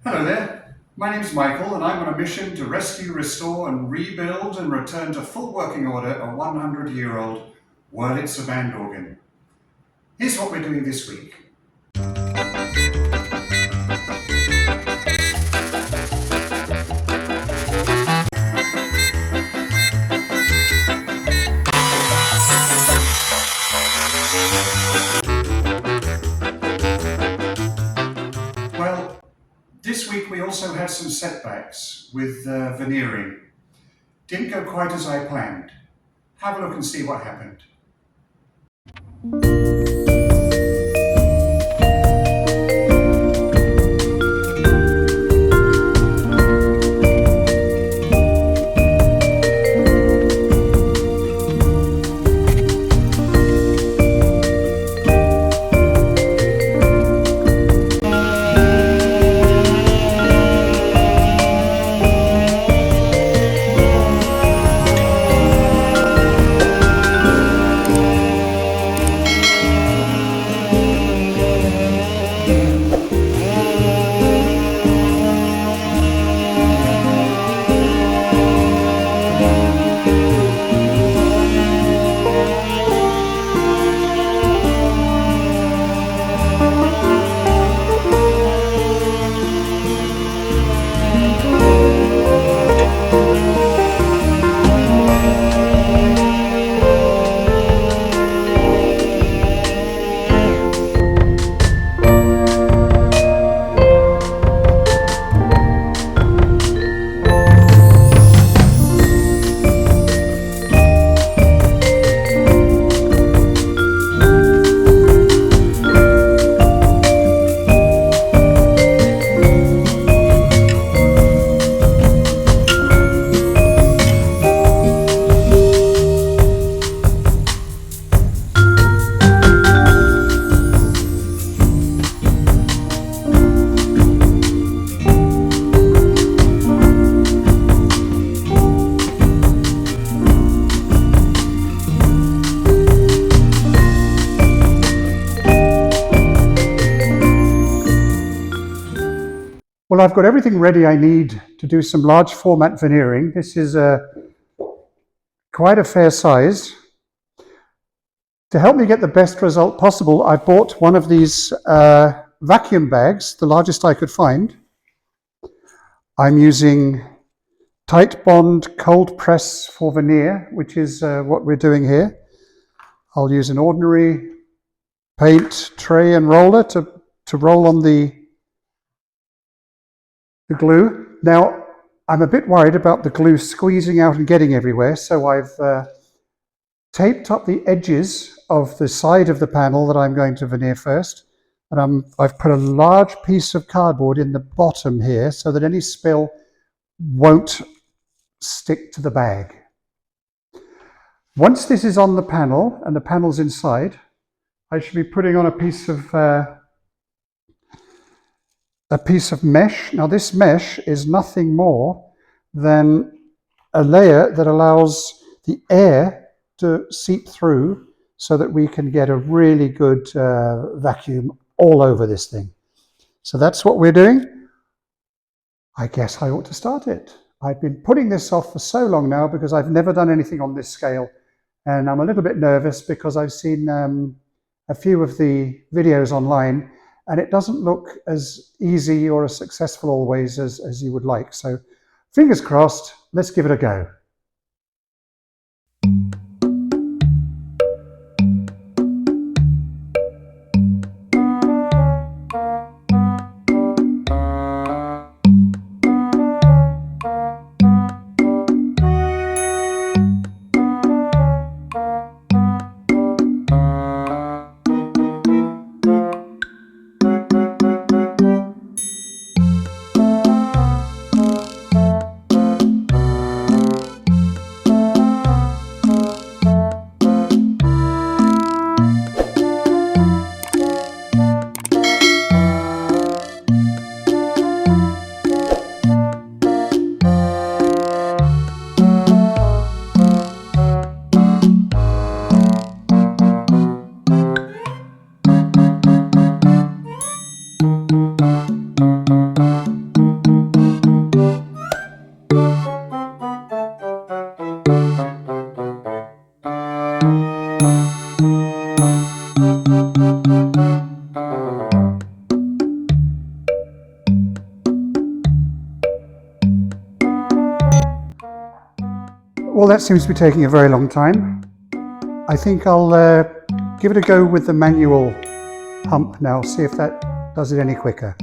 Hello there, my name's Michael and I'm on a mission to rescue, restore and rebuild and return to full working order a 100-year-old Wurlitzer band organ. Here's what we're doing this week. Well, this week we also had some setbacks with veneering. Didn't go quite as I planned. Have a look and see what happened. Well, I've got everything ready I need to do some large format veneering. This is quite a fair size. To help me get the best result possible, I bought one of these vacuum bags, the largest I could find. I'm using tight bond cold press for veneer, which is what we're doing here. I'll use an ordinary paint tray and roller to roll on the glue. Now, I'm a bit worried about the glue squeezing out and getting everywhere, so I've taped up the edges of the side of the panel that I'm going to veneer first, and I've put a large piece of cardboard in the bottom here so that any spill won't stick to the bag. Once this is on the panel and the panel's inside, I should be putting on a piece of mesh. Now this mesh is nothing more than a layer that allows the air to seep through so that we can get a really good vacuum all over this thing. So that's what we're doing. I guess I ought to start it. I've been putting this off for so long now because I've never done anything on this scale, and I'm a little bit nervous because I've seen a few of the videos online and it doesn't look as easy or as successful always as you would like. So fingers crossed, let's give it a go. Well, that seems to be taking a very long time. I think I'll give it a go with the manual pump now, see if that does it any quicker.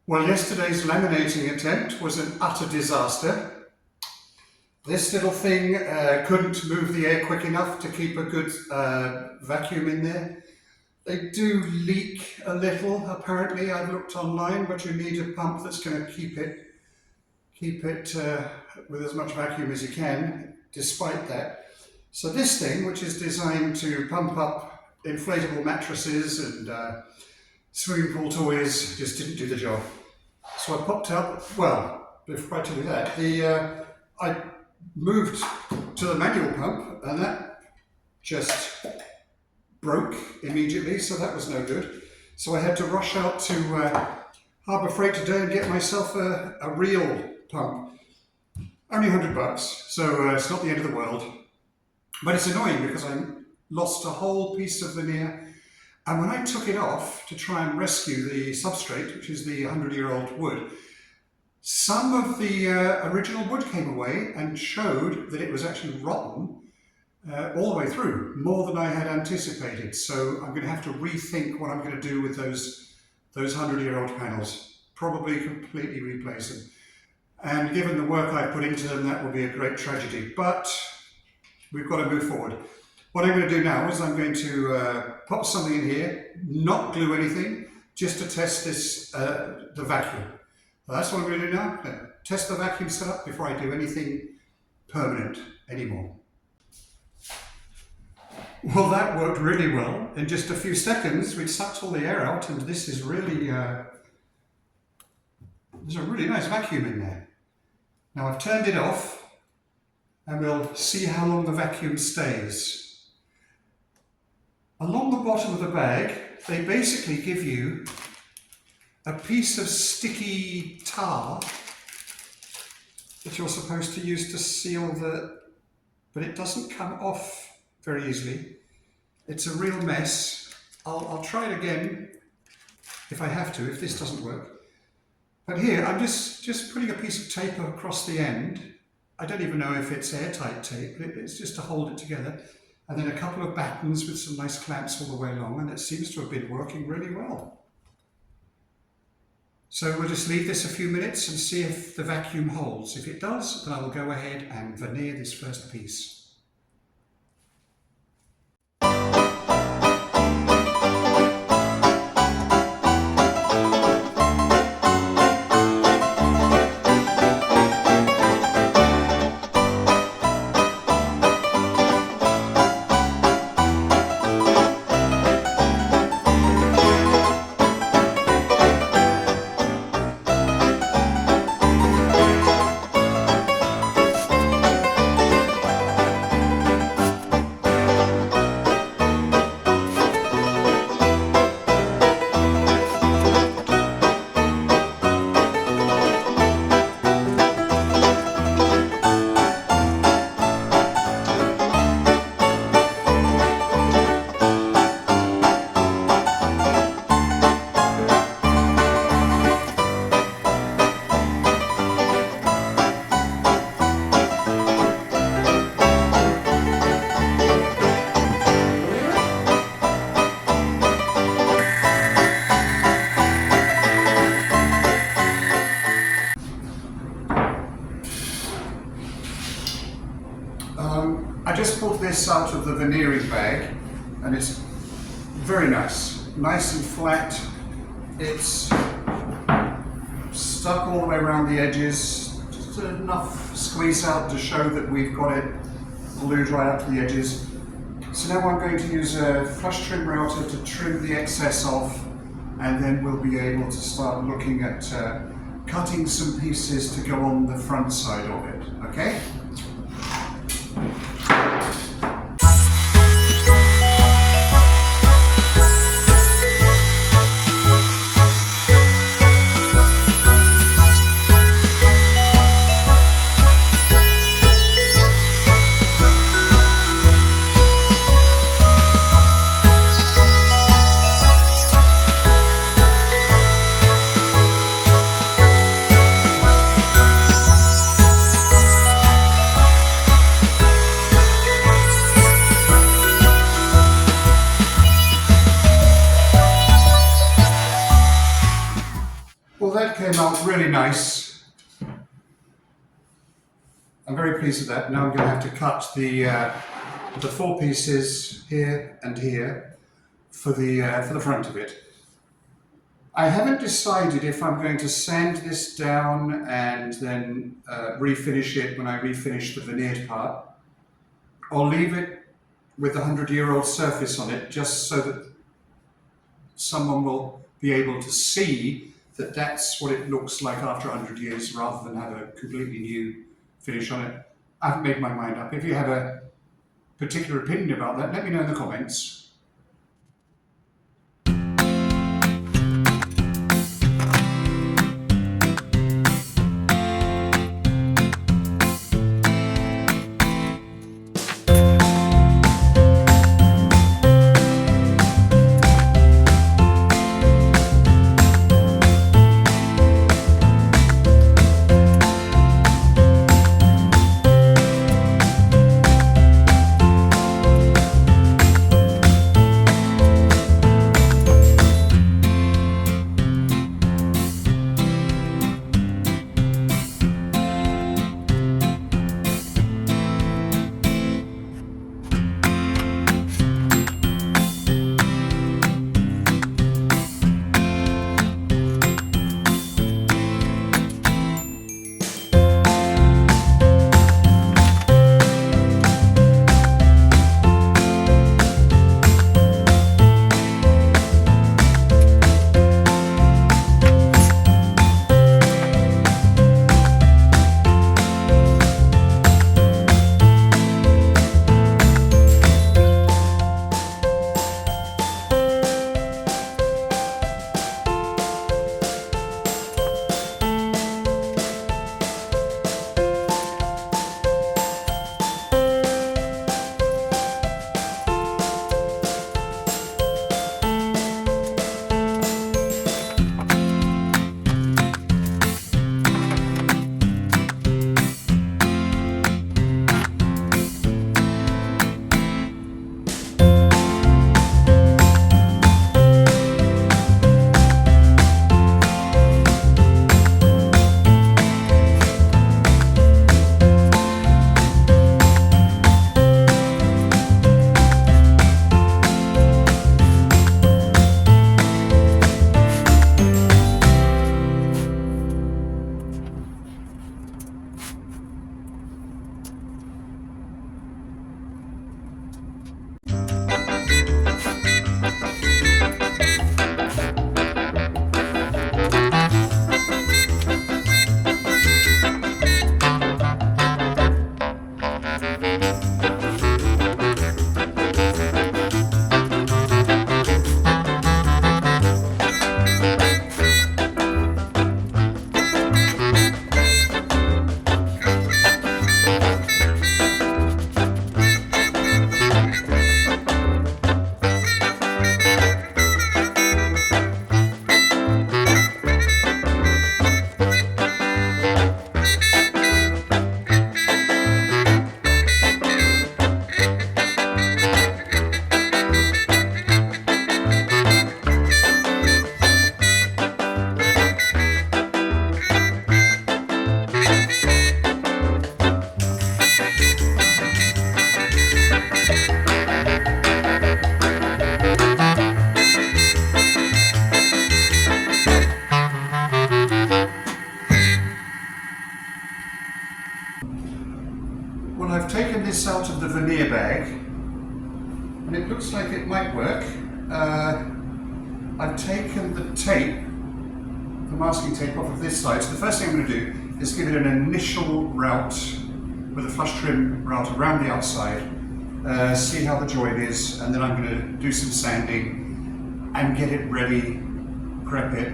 Well, yesterday's laminating attempt was an utter disaster. This little thing couldn't move the air quick enough to keep a good vacuum in there. They do leak a little, apparently. I've looked online, but you need a pump that's going to keep it with as much vacuum as you can, despite that. So this thing, which is designed to pump up inflatable mattresses and swimming pool toys, just didn't do the job. So I popped up, well, before I tell you that, I moved to the manual pump and that just broke immediately, so that was no good. So I had to rush out to Harbour Freight today and get myself a real pump. Only $100, so it's not the end of the world. But it's annoying because I lost a whole piece of veneer. And when I took it off to try and rescue the substrate, which is the 100-year-old wood, some of the original wood came away and showed that it was actually rotten all the way through, more than I had anticipated. So I'm going to have to rethink what I'm going to do with those 100-year-old panels. Probably completely replace them. And given the work I put into them, that will be a great tragedy. But we've got to move forward. What I'm going to do now is I'm going to pop something in here, not glue anything, just to test this, the vacuum. So that's what I'm going to do now. Test the vacuum setup before I do anything permanent anymore. Well, that worked really well. In just a few seconds, we sucked all the air out, and this is really, there's a really nice vacuum in there. Now I've turned it off, and we'll see how long the vacuum stays. Along the bottom of the bag, they basically give you a piece of sticky tar that you're supposed to use to seal but it doesn't come off very easily. It's a real mess. I'll try it again if I have to, if this doesn't work. But here, I'm just putting a piece of tape across the end. I don't even know if it's airtight tape, but it's just to hold it together. And then a couple of battens with some nice clamps all the way along, and it seems to have been working really well. So we'll just leave this a few minutes and see if the vacuum holds. If it does, then I will go ahead and veneer this first piece. I just pulled this out of the veneering bag, and it's very nice. Nice and flat. It's stuck all the way around the edges. Just enough squeeze out to show that we've got it glued right up to the edges. So now I'm going to use a flush trim router to trim the excess off, and then we'll be able to start looking at cutting some pieces to go on the front side of it, okay? Well, that came out really nice. I'm very pleased with that. Now I'm going to have to cut the 4 pieces here and here for the front of it. I haven't decided if I'm going to sand this down and then refinish it when I refinish the veneered part, or leave it with the 100-year-old surface on it, just so that someone will be able to see that that's what it looks like after 100 years, rather than have a completely new finish on it. I haven't made my mind up. If you have a particular opinion about that, let me know in the comments. Well, I've taken this out of the veneer bag and it looks like it might work. I've taken the tape, the masking tape, off of this side. So the first thing I'm going to do is give it an initial route with a flush trim route around the outside, see how the joint is, and then I'm going to do some sanding and get it ready, prep it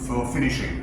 for finishing.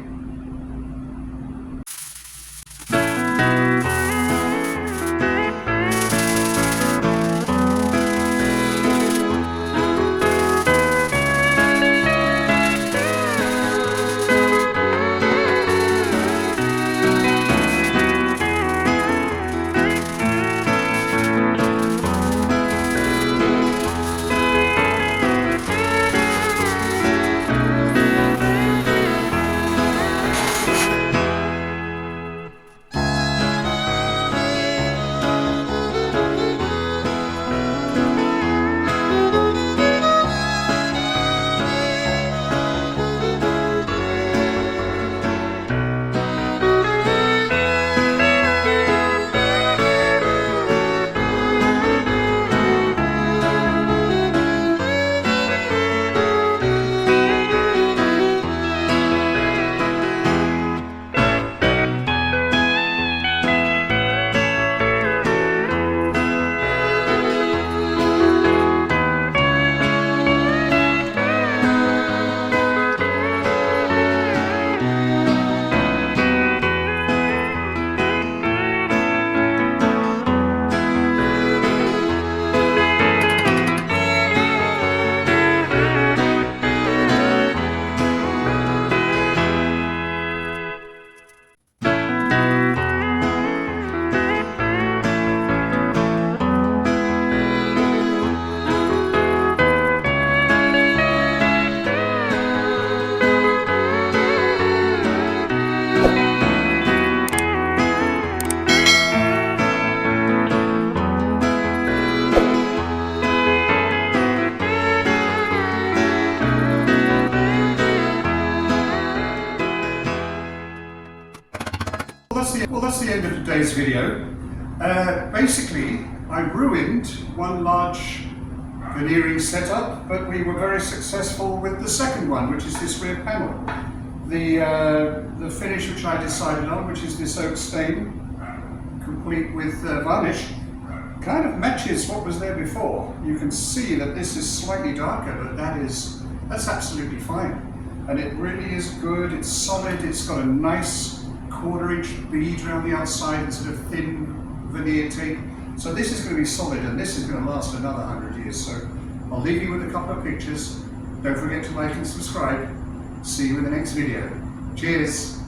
Well, that's the end of today's video. Basically, I ruined one large veneering setup, but we were very successful with the second one, which is this rear panel. The finish which I decided on, which is this oak stain, complete with varnish, kind of matches what was there before. You can see that this is slightly darker, but that's absolutely fine. And it really is good, it's solid, it's got a nice 1/4 inch bead around the outside instead of thin veneer tape. So this is going to be solid, and this is going to last another 100 years. So I'll leave you with a couple of pictures. Don't forget to like and subscribe. See you in the next video. Cheers.